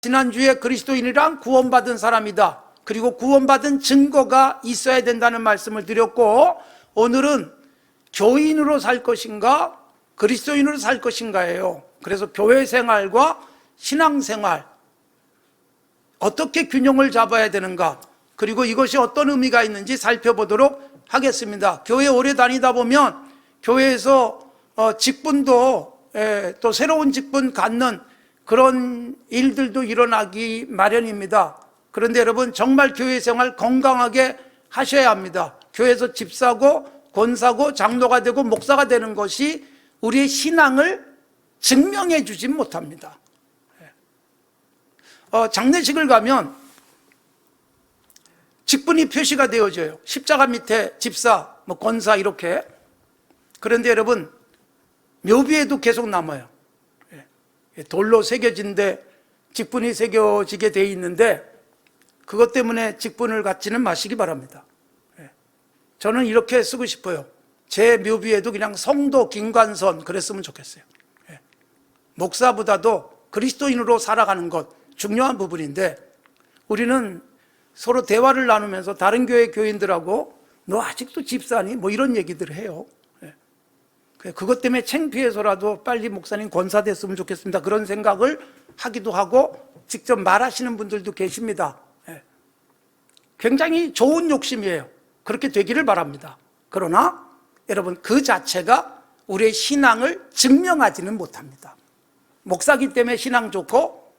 지난주에 그리스도인이란 구원받은 사람이다. 그리고 구원받은 증거가 있어야 된다는 말씀을 드렸고, 오늘은 교인으로 살 것인가 그리스도인으로 살 것인가예요. 그래서 교회 생활과 신앙 생활 어떻게 균형을 잡아야 되는가, 그리고 이것이 어떤 의미가 있는지 살펴보도록 하겠습니다. 교회 오래 다니다 보면 교회에서 직분도 또 새로운 직분 갖는 그런 일들도 일어나기 마련입니다. 그런데 여러분, 정말 교회 생활 건강하게 하셔야 합니다. 교회에서 집사고 권사고 장로가 되고 목사가 되는 것이 우리의 신앙을 증명해 주지 못합니다. 장례식을 가면 직분이 표시가 되어져요. 십자가 밑에 집사, 권사 이렇게. 그런데 여러분, 묘비에도 계속 남아요. 돌로 새겨진 데 직분이 새겨지게 돼 있는데, 그것 때문에 직분을 갖지는 마시기 바랍니다. 저는 이렇게 쓰고 싶어요. 제 묘비에도 그냥 성도 김관선 그랬으면 좋겠어요. 목사보다도 그리스도인으로 살아가는 것 중요한 부분인데, 우리는 서로 대화를 나누면서 다른 교회 교인들하고 너 아직도 집사니? 이런 얘기들을 해요. 그것 때문에 창피해서라도 빨리 목사님 권사 됐으면 좋겠습니다, 그런 생각을 하기도 하고 직접 말하시는 분들도 계십니다. 굉장히 좋은 욕심이에요. 그렇게 되기를 바랍니다. 그러나 여러분, 그 자체가 우리의 신앙을 증명하지는 못합니다. 목사기 때문에 신앙 좋고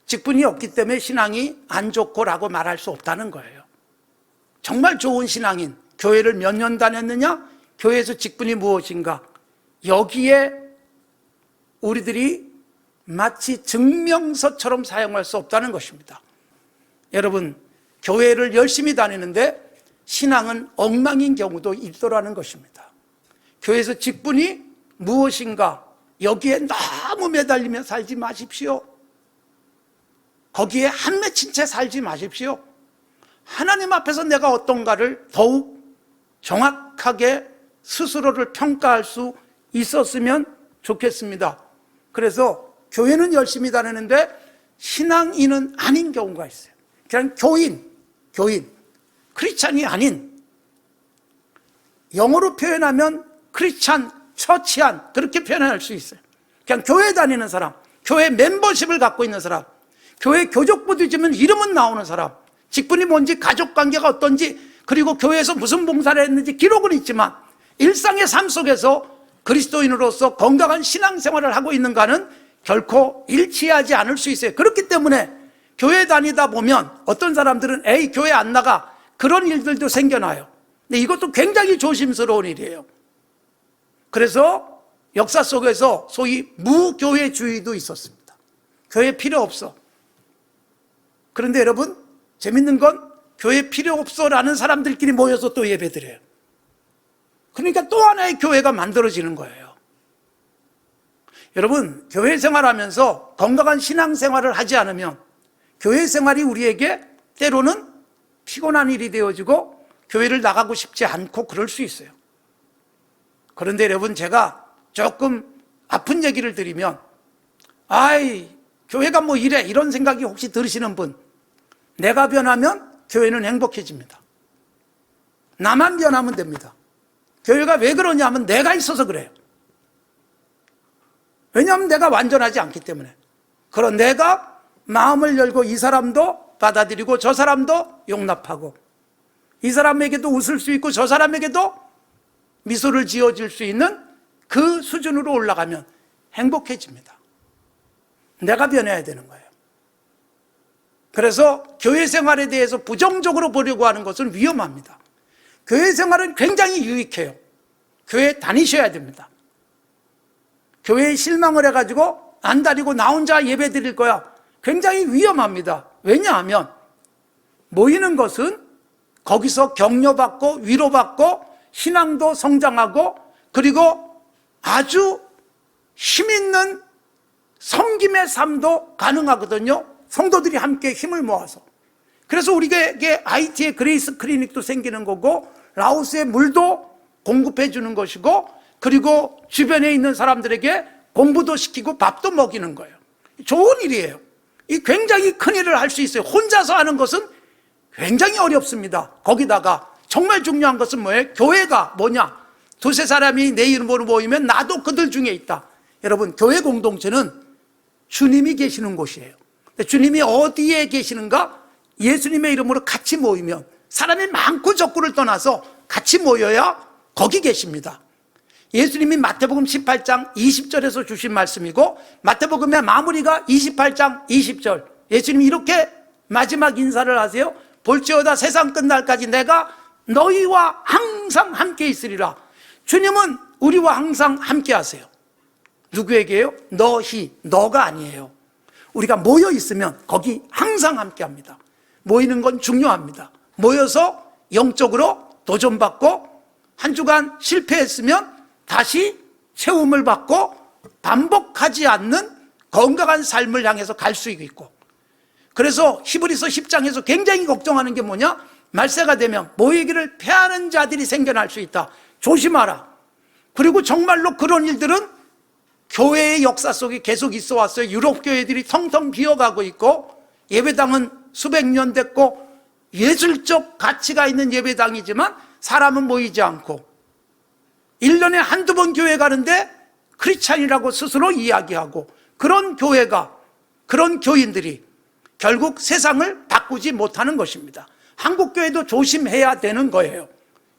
직분이 없기 때문에 신앙이 안 좋고라고 말할 수 없다는 거예요. 정말 좋은 신앙인, 교회를 몇 년 다녔느냐, 교회에서 직분이 무엇인가, 여기에 우리들이 마치 증명서처럼 사용할 수 없다는 것입니다. 여러분, 교회를 열심히 다니는데 신앙은 엉망인 경우도 있더라는 것입니다. 교회에서 직분이 무엇인가, 여기에 너무 매달리며 살지 마십시오. 거기에 한 맺힌 채 살지 마십시오. 하나님 앞에서 내가 어떤가를 더욱 정확하게 스스로를 평가할 수 있었으면 좋겠습니다. 그래서 교회는 열심히 다니는데 신앙인은 아닌 경우가 있어요. 그냥 교인, 크리스찬이 아닌, 영어로 표현하면 크리스찬, 처치한, 그렇게 표현할 수 있어요. 그냥 교회 다니는 사람, 교회 멤버십을 갖고 있는 사람, 교회 교족부 뒤지면 이름은 나오는 사람, 직분이 뭔지, 가족관계가 어떤지, 그리고 교회에서 무슨 봉사를 했는지 기록은 있지만 일상의 삶 속에서 그리스도인으로서 건강한 신앙생활을 하고 있는가는 결코 일치하지 않을 수 있어요. 그렇기 때문에 교회 다니다 보면 어떤 사람들은 에이, 교회 안 나가, 그런 일들도 생겨나요. 근데 이것도 굉장히 조심스러운 일이에요. 그래서 역사 속에서 소위 무교회주의도 있었습니다. 교회 필요 없어. 그런데 여러분, 재밌는 건 교회 필요 없어라는 사람들끼리 모여서 또 예배드려요. 그러니까 또 하나의 교회가 만들어지는 거예요. 여러분, 교회 생활하면서 건강한 신앙생활을 하지 않으면 교회 생활이 우리에게 때로는 피곤한 일이 되어지고 교회를 나가고 싶지 않고 그럴 수 있어요. 그런데 여러분, 제가 조금 아픈 얘기를 드리면, 아이, 교회가 이래, 이런 생각이 혹시 들으시는 분, 내가 변하면 교회는 행복해집니다. 나만 변하면 됩니다. 교회가 왜 그러냐면 내가 있어서 그래요. 왜냐하면 내가 완전하지 않기 때문에. 그런 내가 마음을 열고 이 사람도 받아들이고 저 사람도 용납하고, 이 사람에게도 웃을 수 있고 저 사람에게도 미소를 지어줄 수 있는 그 수준으로 올라가면 행복해집니다. 내가 변해야 되는 거예요. 그래서 교회 생활에 대해서 부정적으로 보려고 하는 것은 위험합니다. 교회 생활은 굉장히 유익해요. 교회 다니셔야 됩니다. 교회에 실망을 해가지고 안 다니고 나 혼자 예배 드릴 거야, 굉장히 위험합니다. 왜냐하면 모이는 것은 거기서 격려받고 위로받고 신앙도 성장하고, 그리고 아주 힘있는 섬김의 삶도 가능하거든요. 성도들이 함께 힘을 모아서. 그래서 우리에게 IT의 그레이스 클리닉도 생기는 거고, 라오스의 물도 공급해 주는 것이고, 그리고 주변에 있는 사람들에게 공부도 시키고 밥도 먹이는 거예요. 좋은 일이에요. 이 굉장히 큰 일을 할 수 있어요. 혼자서 하는 것은 굉장히 어렵습니다. 거기다가 정말 중요한 것은 뭐예요? 교회가 뭐냐? 두세 사람이 내 이름으로 모이면 나도 그들 중에 있다. 여러분, 교회 공동체는 주님이 계시는 곳이에요. 주님이 어디에 계시는가? 예수님의 이름으로 같이 모이면, 사람이 많고 적고를 떠나서 같이 모여야 거기 계십니다. 예수님이 마태복음 18장 20절에서 주신 말씀이고, 마태복음의 마무리가 28장 20절. 예수님이 이렇게 마지막 인사를 하세요. 볼지어다 세상 끝날까지 내가 너희와 항상 함께 있으리라. 주님은 우리와 항상 함께 하세요. 누구에게요? 너희, 너가 아니에요. 우리가 모여 있으면 거기 항상 함께 합니다. 모이는 건 중요합니다. 모여서 영적으로 도전받고, 한 주간 실패했으면 다시 채움을 받고 반복하지 않는 건강한 삶을 향해서 갈 수 있고, 그래서 히브리서 10장에서 굉장히 걱정하는 게 뭐냐? 말세가 되면 모이기를 패하는 자들이 생겨날 수 있다. 조심하라. 그리고 정말로 그런 일들은 교회의 역사 속에 계속 있어 왔어요. 유럽 교회들이 텅텅 비어가고 있고, 예배당은 수백 년 됐고, 예술적 가치가 있는 예배당이지만 사람은 모이지 않고, 1년에 한두 번 교회 가는데 크리스찬이라고 스스로 이야기하고, 그런 교회가, 그런 교인들이 결국 세상을 바꾸지 못하는 것입니다. 한국 교회도 조심해야 되는 거예요.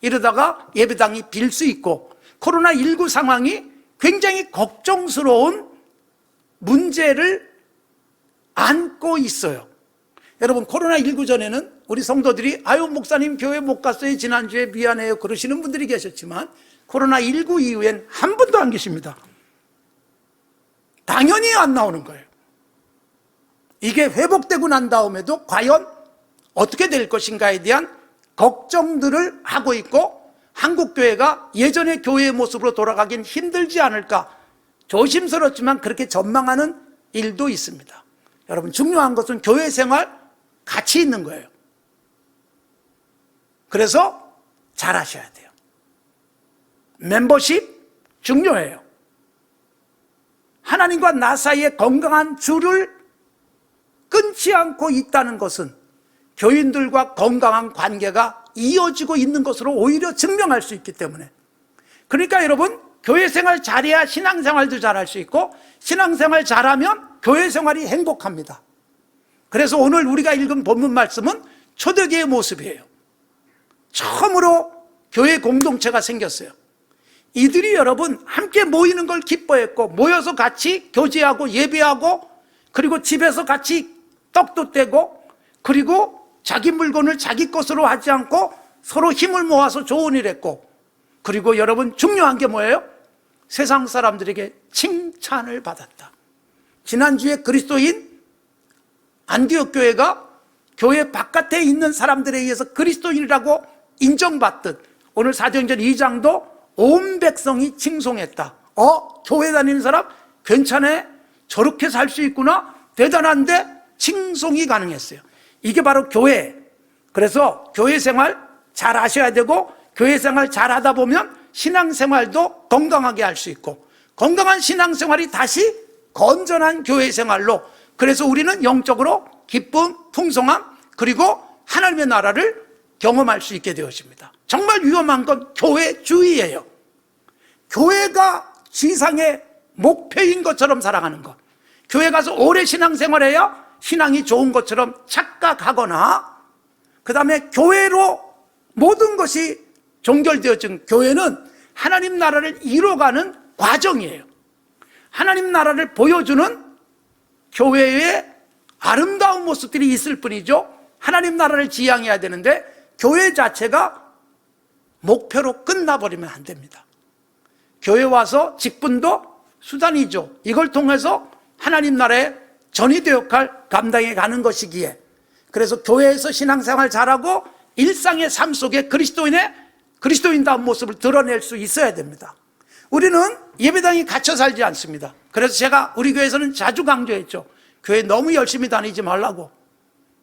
이러다가 예배당이 빌 수 있고, 코로나19 상황이 굉장히 걱정스러운 문제를 안고 있어요. 여러분, 코로나19 전에는 우리 성도들이 아유 목사님 교회 못 갔어요, 지난주에 미안해요, 그러시는 분들이 계셨지만, 코로나19 이후엔 한 분도 안 계십니다. 당연히 안 나오는 거예요. 이게 회복되고 난 다음에도 과연 어떻게 될 것인가에 대한 걱정들을 하고 있고, 한국교회가 예전의 교회의 모습으로 돌아가긴 힘들지 않을까, 조심스럽지만 그렇게 전망하는 일도 있습니다. 여러분, 중요한 것은 교회 생활 같이 있는 거예요. 그래서 잘 하셔야 돼요. 멤버십 중요해요. 하나님과 나 사이에 건강한 줄을 끊지 않고 있다는 것은 교인들과 건강한 관계가 이어지고 있는 것으로 오히려 증명할 수 있기 때문에, 그러니까 여러분, 교회 생활 잘해야 신앙생활도 잘할 수 있고, 신앙생활 잘하면 교회 생활이 행복합니다. 그래서 오늘 우리가 읽은 본문 말씀은 초대교회의 모습이에요. 처음으로 교회 공동체가 생겼어요. 이들이 여러분 함께 모이는 걸 기뻐했고, 모여서 같이 교제하고 예배하고, 그리고 집에서 같이 떡도 떼고, 그리고 자기 물건을 자기 것으로 하지 않고 서로 힘을 모아서 좋은 일 했고, 그리고 여러분 중요한 게 뭐예요? 세상 사람들에게 칭찬을 받았다. 지난주에 그리스도인 안디옥 교회가 교회 바깥에 있는 사람들에 의해서 그리스도인이라고 인정받듯, 오늘 사도행전 2장도 온 백성이 칭송했다. 교회 다니는 사람 괜찮아? 저렇게 살 수 있구나? 대단한데? 칭송이 가능했어요. 이게 바로 교회. 그래서 교회 생활 잘 하셔야 되고, 교회 생활 잘 하다 보면 신앙생활도 건강하게 할 수 있고, 건강한 신앙생활이 다시 건전한 교회 생활로, 그래서 우리는 영적으로 기쁨, 풍성함, 그리고 하나님의 나라를 경험할 수 있게 되었습니다. 정말 위험한 건 교회주의예요. 교회가 지상의 목표인 것처럼 살아가는 것, 교회 가서 오래 신앙생활해야 신앙이 좋은 것처럼 착각하거나, 그 다음에 교회로 모든 것이 종결되어진, 교회는 하나님 나라를 이뤄가는 과정이에요. 하나님 나라를 보여주는 교회의 아름다운 모습들이 있을 뿐이죠, 하나님 나라를 지향해야 되는데 교회 자체가 목표로 끝나버리면 안 됩니다. 교회 와서 직분도 수단이죠. 이걸 통해서 하나님 나라의 전이대 역할 감당해 가는 것이기에, 그래서 교회에서 신앙생활 잘하고 일상의 삶 속에 그리스도인다운 모습을 드러낼 수 있어야 됩니다. 우리는 예배당에 갇혀 살지 않습니다. 그래서 제가 우리 교회에서는 자주 강조했죠. 교회 너무 열심히 다니지 말라고.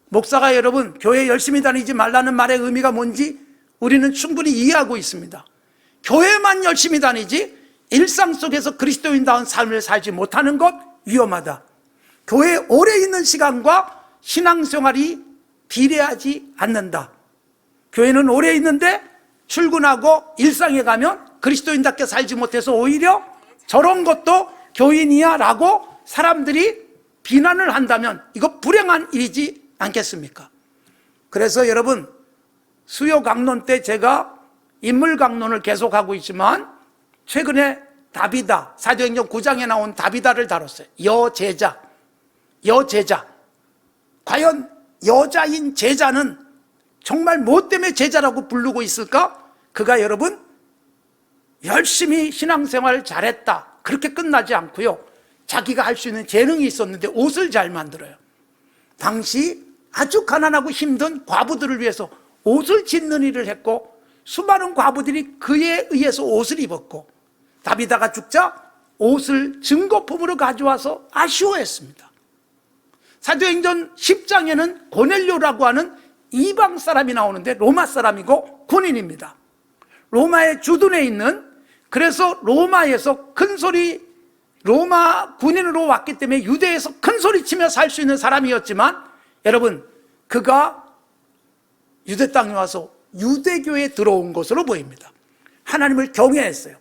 목사가 여러분 교회 열심히 다니지 말라는 말의 의미가 뭔지 우리는 충분히 이해하고 있습니다. 교회만 열심히 다니지 일상 속에서 그리스도인다운 삶을 살지 못하는 것 위험하다. 교회에 오래 있는 시간과 신앙생활이 비례하지 않는다. 교회는 오래 있는데 출근하고 일상에 가면 그리스도인답게 살지 못해서 오히려 저런 것도 교인이야 라고 사람들이 비난을 한다면 이거 불행한 일이지 않겠습니까? 그래서 여러분, 수요 강론 때 제가 인물 강론을 계속하고 있지만 최근에 다비다, 사도행전 9장에 나온 다비다를 다뤘어요. 여제자. 과연 여자인 제자는 정말 뭐 때문에 제자라고 부르고 있을까? 그가 여러분 열심히 신앙생활 잘했다, 그렇게 끝나지 않고요, 자기가 할 수 있는 재능이 있었는데 옷을 잘 만들어요. 당시 아주 가난하고 힘든 과부들을 위해서 옷을 짓는 일을 했고 수많은 과부들이 그에 의해서 옷을 입었고 다비다가 죽자 옷을 증거품으로 가져와서 아쉬워했습니다. 사도행전 10장에는 고넬료라고 하는 이방 사람이 나오는데 로마 사람이고 군인입니다. 로마의 주둔에 있는, 그래서 로마에서 큰소리, 로마 군인으로 왔기 때문에 유대에서 큰소리 치며 살 수 있는 사람이었지만 여러분, 그가 유대 땅에 와서 유대교에 들어온 것으로 보입니다. 하나님을 경외했어요.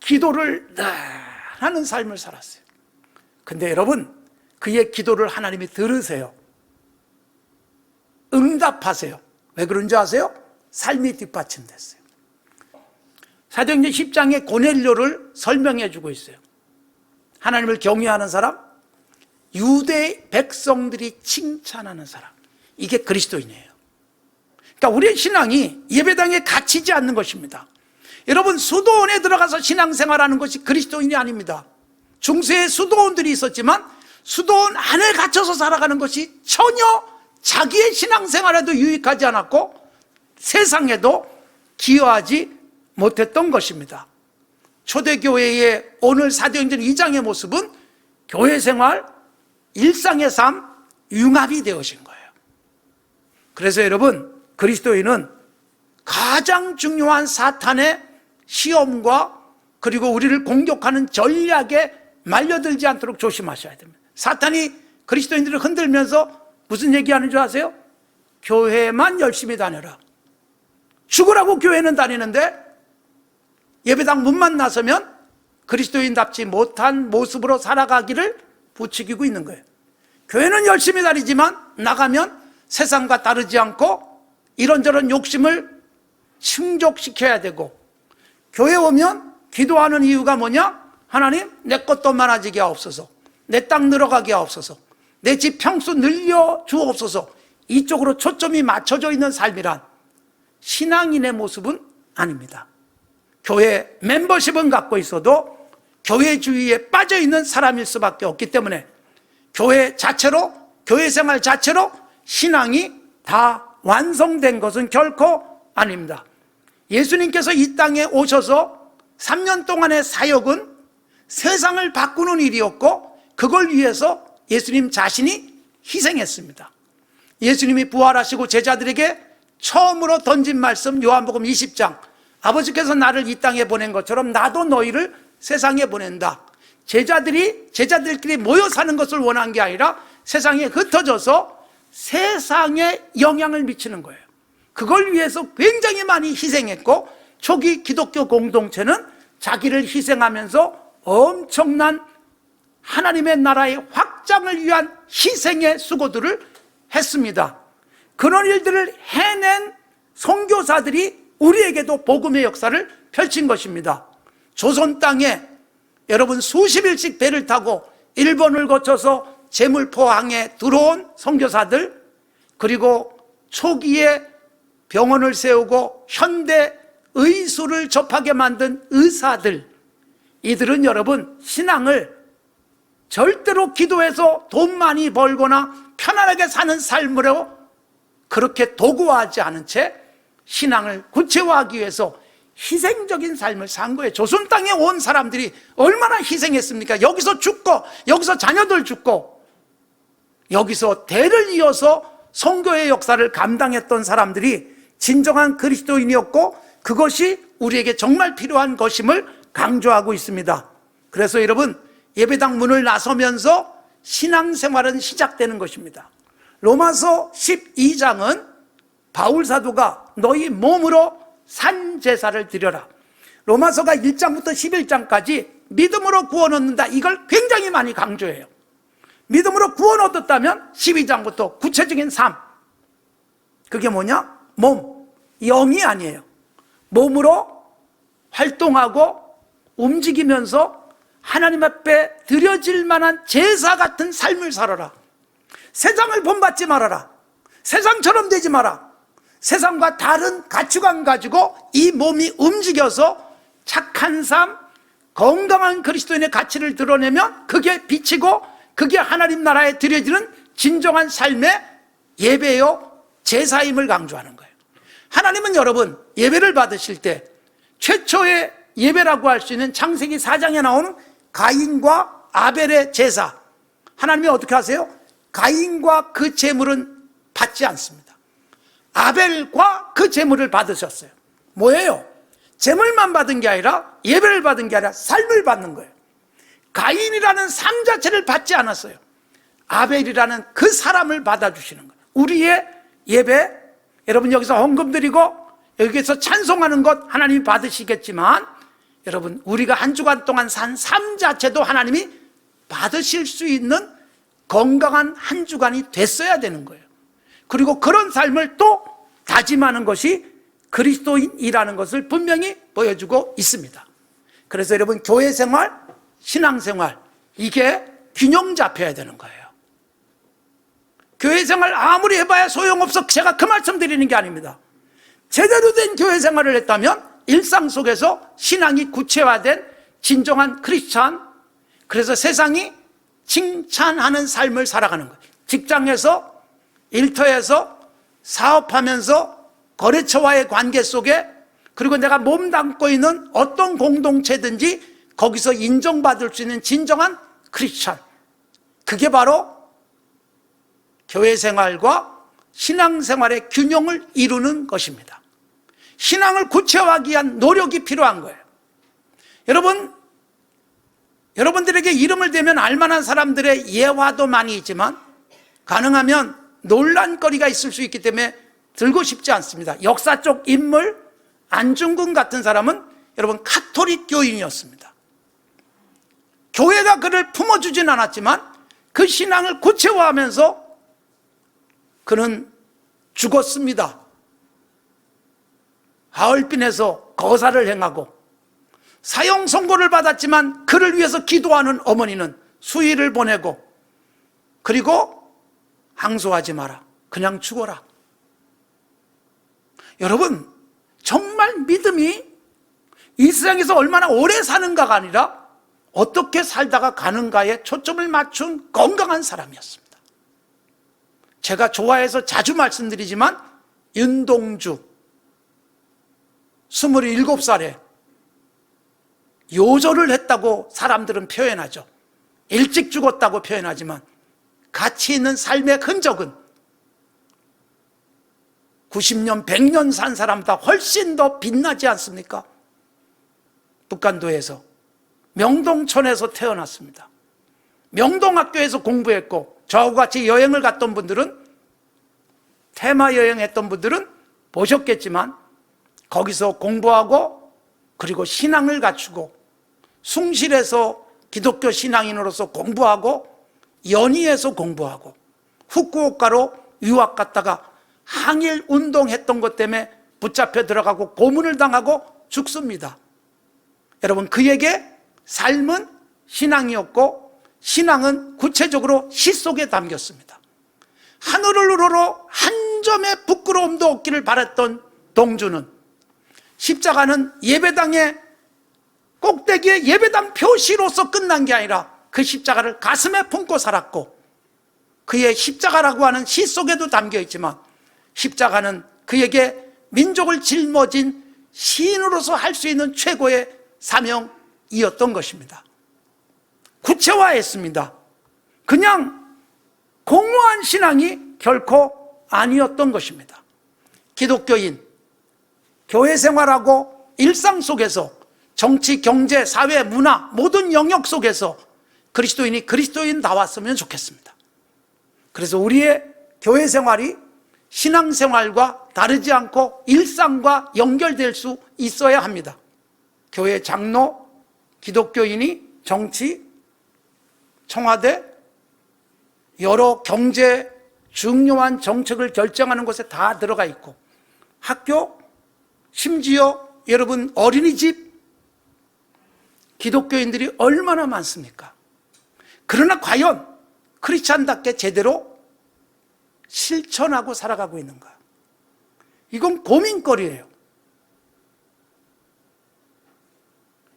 기도를 늘 하는 삶을 살았어요. 근데 여러분, 그의 기도를 하나님이 들으세요. 응답하세요. 왜 그런지 아세요? 삶이 뒷받침됐어요. 사도행전 10장에 고넬료를 설명해 주고 있어요. 하나님을 경외하는 사람, 유대 백성들이 칭찬하는 사람, 이게 그리스도인이에요. 그러니까 우리의 신앙이 예배당에 갇히지 않는 것입니다. 여러분, 수도원에 들어가서 신앙생활하는 것이 그리스도인이 아닙니다. 중세에 수도원들이 있었지만 수도원 안에 갇혀서 살아가는 것이 전혀 자기의 신앙생활에도 유익하지 않았고 세상에도 기여하지 못했던 것입니다. 초대교회의 오늘 사도행전 2장의 모습은 교회생활, 일상의 삶, 융합이 되어진 거예요. 그래서 여러분, 그리스도인은 가장 중요한 사탄의 시험과 그리고 우리를 공격하는 전략에 말려들지 않도록 조심하셔야 됩니다. 사탄이 그리스도인들을 흔들면서 무슨 얘기하는 줄 아세요? 교회만 열심히 다녀라. 죽으라고 교회는 다니는데 예배당 문만 나서면 그리스도인답지 못한 모습으로 살아가기를 부추기고 있는 거예요. 교회는 열심히 다니지만 나가면 세상과 다르지 않고 이런저런 욕심을 충족시켜야 되고, 교회 오면 기도하는 이유가 뭐냐? 하나님, 내 것도 많아지게 하옵소서, 내 땅 늘어가게 하옵소서, 내 집 평수 늘려 주옵소서, 이쪽으로 초점이 맞춰져 있는 삶이란 신앙인의 모습은 아닙니다. 교회 멤버십은 갖고 있어도 교회 주위에 빠져 있는 사람일 수밖에 없기 때문에 교회 자체로, 교회 생활 자체로 신앙이 다 완성된 것은 결코 아닙니다. 예수님께서 이 땅에 오셔서 3년 동안의 사역은 세상을 바꾸는 일이었고 그걸 위해서 예수님 자신이 희생했습니다. 예수님이 부활하시고 제자들에게 처음으로 던진 말씀, 요한복음 20장, 아버지께서 나를 이 땅에 보낸 것처럼 나도 너희를 세상에 보낸다. 제자들끼리 모여 사는 것을 원한 게 아니라 세상에 흩어져서 세상에 영향을 미치는 거예요. 그걸 위해서 굉장히 많이 희생했고, 초기 기독교 공동체는 자기를 희생하면서 엄청난 하나님의 나라의 확장을 위한 희생의 수고들을 했습니다. 그런 일들을 해낸 선교사들이 우리에게도 복음의 역사를 펼친 것입니다. 조선 땅에 여러분 수십 일씩 배를 타고 일본을 거쳐서 제물포항에 들어온 선교사들, 그리고 초기에 병원을 세우고 현대 의술을 접하게 만든 의사들, 이들은 여러분 신앙을 절대로 기도해서 돈 많이 벌거나 편안하게 사는 삶으로 그렇게 도구화하지 않은 채 신앙을 구체화하기 위해서 희생적인 삶을 산 거예요. 조선 땅에 온 사람들이 얼마나 희생했습니까? 여기서 죽고, 여기서 자녀들 죽고, 여기서 대를 이어서 선교의 역사를 감당했던 사람들이 진정한 그리스도인이었고, 그것이 우리에게 정말 필요한 것임을 강조하고 있습니다. 그래서 여러분, 예배당 문을 나서면서 신앙생활은 시작되는 것입니다. 로마서 12장은 바울 사도가 너희 몸으로 산제사를 드려라. 로마서가 1장부터 11장까지 믿음으로 구원 얻는다, 이걸 굉장히 많이 강조해요. 믿음으로 구원 얻었다면 12장부터 구체적인 삶, 그게 뭐냐? 몸, 영이 아니에요. 몸으로 활동하고 움직이면서 하나님 앞에 드려질 만한 제사 같은 삶을 살아라. 세상을 본받지 말아라. 세상처럼 되지 마라. 세상과 다른 가치관 가지고 이 몸이 움직여서 착한 삶, 건강한 그리스도인의 가치를 드러내면 그게 빛이고 그게 하나님 나라에 드려지는 진정한 삶의 예배요 제사임을 강조하는 거예요. 하나님은 여러분 예배를 받으실 때 최초의 예배라고 할 수 있는 창세기 4장에 나오는 가인과 아벨의 제사, 하나님이 어떻게 하세요? 가인과 그 제물은 받지 않습니다. 아벨과 그 제물을 받으셨어요. 뭐예요? 제물만 받은 게 아니라 예배를 받은 게 아니라 삶을 받는 거예요. 가인이라는 삶 자체를 받지 않았어요. 아벨이라는 그 사람을 받아주시는 거예요. 우리의 예배, 여러분 여기서 헌금 드리고 여기서 찬송하는 것 하나님이 받으시겠지만, 여러분 우리가 한 주간 동안 산 삶 자체도 하나님이 받으실 수 있는 건강한 한 주간이 됐어야 되는 거예요. 그리고 그런 삶을 또 다짐하는 것이 그리스도인이라는 것을 분명히 보여주고 있습니다. 그래서 여러분 교회 생활, 신앙 생활, 이게 균형 잡혀야 되는 거예요. 교회 생활 아무리 해봐야 소용없어, 제가 그 말씀 드리는 게 아닙니다. 제대로 된 교회 생활을 했다면 일상 속에서 신앙이 구체화된 진정한 크리스찬, 그래서 세상이 칭찬하는 삶을 살아가는 거예요. 직장에서, 일터에서, 사업하면서, 거래처와의 관계 속에, 그리고 내가 몸담고 있는 어떤 공동체든지 거기서 인정받을 수 있는 진정한 크리스찬, 그게 바로 교회 생활과 신앙 생활의 균형을 이루는 것입니다. 신앙을 구체화하기 위한 노력이 필요한 거예요. 여러분들에게 이름을 대면 알만한 사람들의 예화도 많이 있지만 가능하면 논란거리가 있을 수 있기 때문에 들고 싶지 않습니다. 역사 쪽 인물 안중근 같은 사람은 여러분 카톨릭 교인이었습니다. 교회가 그를 품어주진 않았지만 그 신앙을 구체화하면서 그는 죽었습니다. 하얼빈에서 거사를 행하고 사형 선고를 받았지만 그를 위해서 기도하는 어머니는 수의를 보내고, 그리고 항소하지 마라, 그냥 죽어라. 여러분 정말 믿음이 이 세상에서 얼마나 오래 사는가가 아니라 어떻게 살다가 가는가에 초점을 맞춘 건강한 사람이었습니다. 제가 좋아해서 자주 말씀드리지만 윤동주 27살에 요절을 했다고 사람들은 표현하죠. 일찍 죽었다고 표현하지만 가치 있는 삶의 흔적은 90년, 100년 산 사람보다 훨씬 더 빛나지 않습니까? 북한도에서 명동촌에서 태어났습니다. 명동학교에서 공부했고, 저하고 같이 여행을 갔던 분들은, 테마 여행했던 분들은 보셨겠지만 거기서 공부하고 그리고 신앙을 갖추고 숭실에서 기독교 신앙인으로서 공부하고 연희에서 공부하고 후쿠오카로 유학 갔다가 항일 운동했던 것 때문에 붙잡혀 들어가고 고문을 당하고 죽습니다. 여러분 그에게 삶은 신앙이었고 신앙은 구체적으로 시 속에 담겼습니다. 하늘을 우러러 한 점의 부끄러움도 없기를 바랐던 동주는 십자가는 예배당의 꼭대기에 예배당 표시로서 끝난 게 아니라 그 십자가를 가슴에 품고 살았고, 그의 십자가라고 하는 시 속에도 담겨 있지만 십자가는 그에게 민족을 짊어진 시인으로서 할 수 있는 최고의 사명이었던 것입니다. 구체화했습니다. 그냥 공허한 신앙이 결코 아니었던 것입니다. 기독교인, 교회 생활하고 일상 속에서 정치, 경제, 사회, 문화 모든 영역 속에서 그리스도인이 그리스도인다웠으면 좋겠습니다. 그래서 우리의 교회 생활이 신앙생활과 다르지 않고 일상과 연결될 수 있어야 합니다. 교회 장로, 기독교인이 정치, 청와대, 여러 경제 중요한 정책을 결정하는 곳에 다 들어가 있고, 학교, 심지어 여러분 어린이집, 기독교인들이 얼마나 많습니까? 그러나 과연 크리스찬답게 제대로 실천하고 살아가고 있는가? 이건 고민거리예요.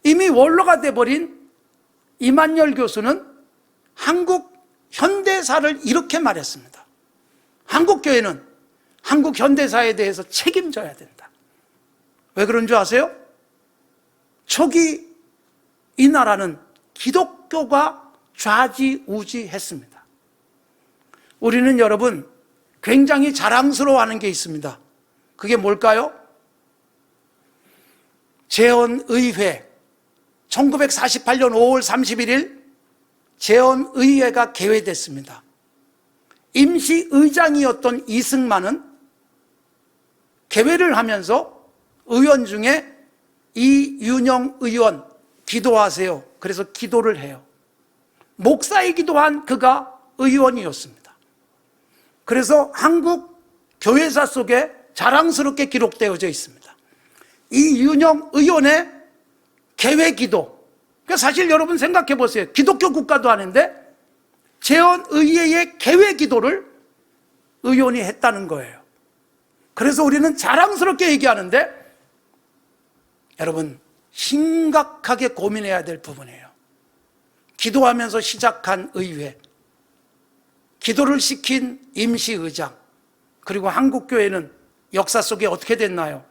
이미 원로가 돼버린 이만열 교수는 한국 현대사를 이렇게 말했습니다. 한국 교회는 한국 현대사에 대해서 책임져야 된다. 왜 그런 줄 아세요? 초기 이 나라는 기독교가 좌지우지했습니다. 우리는 여러분 굉장히 자랑스러워하는 게 있습니다. 그게 뭘까요? 재헌의회, 1948년 5월 31일 재헌의회가 개회됐습니다. 임시의장이었던 이승만은 개회를 하면서 의원 중에 이윤영 의원 기도하세요. 그래서 기도를 해요. 목사이기도 한 그가 의원이었습니다. 그래서 한국 교회사 속에 자랑스럽게 기록되어져 있습니다. 이윤영 의원의 개회 기도. 그러니까 사실 여러분 생각해 보세요. 기독교 국가도 아닌데 재헌의회의 개회 기도를 의원이 했다는 거예요. 그래서 우리는 자랑스럽게 얘기하는데 여러분 심각하게 고민해야 될 부분이에요. 기도하면서 시작한 의회, 기도를 시킨 임시의장, 그리고 한국교회는 역사 속에 어떻게 됐나요?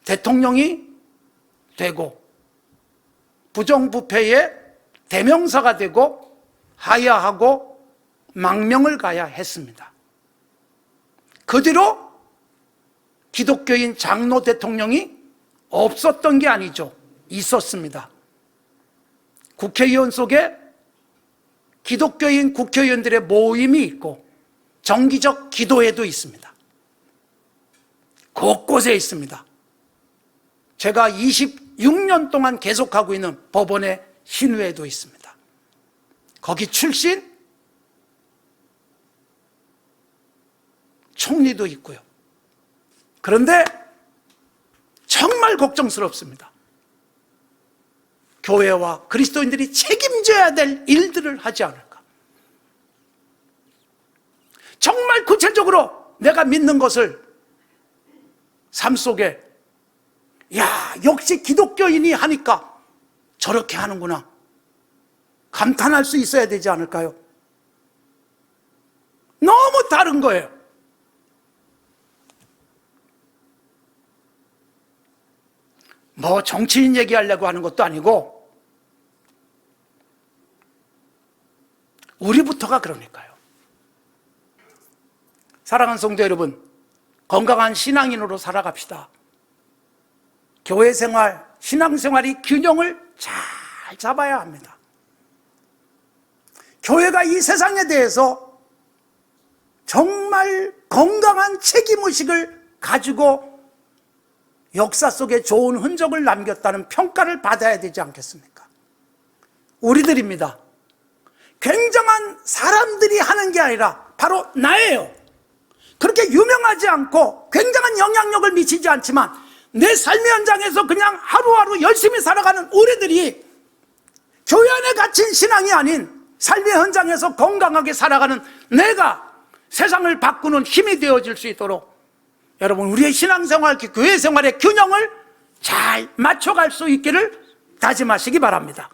대통령이 되고 부정부패의 대명사가 되고 하야하고 망명을 가야 했습니다. 그 뒤로 기독교인 장로 대통령이 없었던 게 아니죠. 있었습니다. 국회의원 속에 기독교인 국회의원들의 모임이 있고 정기적 기도회도 있습니다. 곳곳에 있습니다. 제가 26년 동안 계속하고 있는 법원의 신회도 있습니다. 거기 출신 총리도 있고요. 그런데 정말 걱정스럽습니다. 교회와 그리스도인들이 책임져야 될 일들을 하지 않을까? 정말 구체적으로 내가 믿는 것을 삶 속에 야, 역시 기독교인이 하니까 저렇게 하는구나 감탄할 수 있어야 되지 않을까요? 너무 다른 거예요. 뭐 정치인 얘기하려고 하는 것도 아니고 우리부터가 그러니까요. 사랑하는 성도 여러분, 건강한 신앙인으로 살아갑시다. 교회 생활, 신앙생활이 균형을 잘 잡아야 합니다. 교회가 이 세상에 대해서 정말 건강한 책임의식을 가지고 역사 속에 좋은 흔적을 남겼다는 평가를 받아야 되지 않겠습니까? 우리들입니다. 굉장한 사람들이 하는 게 아니라 바로 나예요. 그렇게 유명하지 않고 굉장한 영향력을 미치지 않지만 내 삶의 현장에서 그냥 하루하루 열심히 살아가는 우리들이 교회 안에 갇힌 신앙이 아닌 삶의 현장에서 건강하게 살아가는 내가 세상을 바꾸는 힘이 되어질 수 있도록 여러분 우리의 신앙생활, 교회 생활의 균형을 잘 맞춰갈 수 있기를 다짐하시기 바랍니다.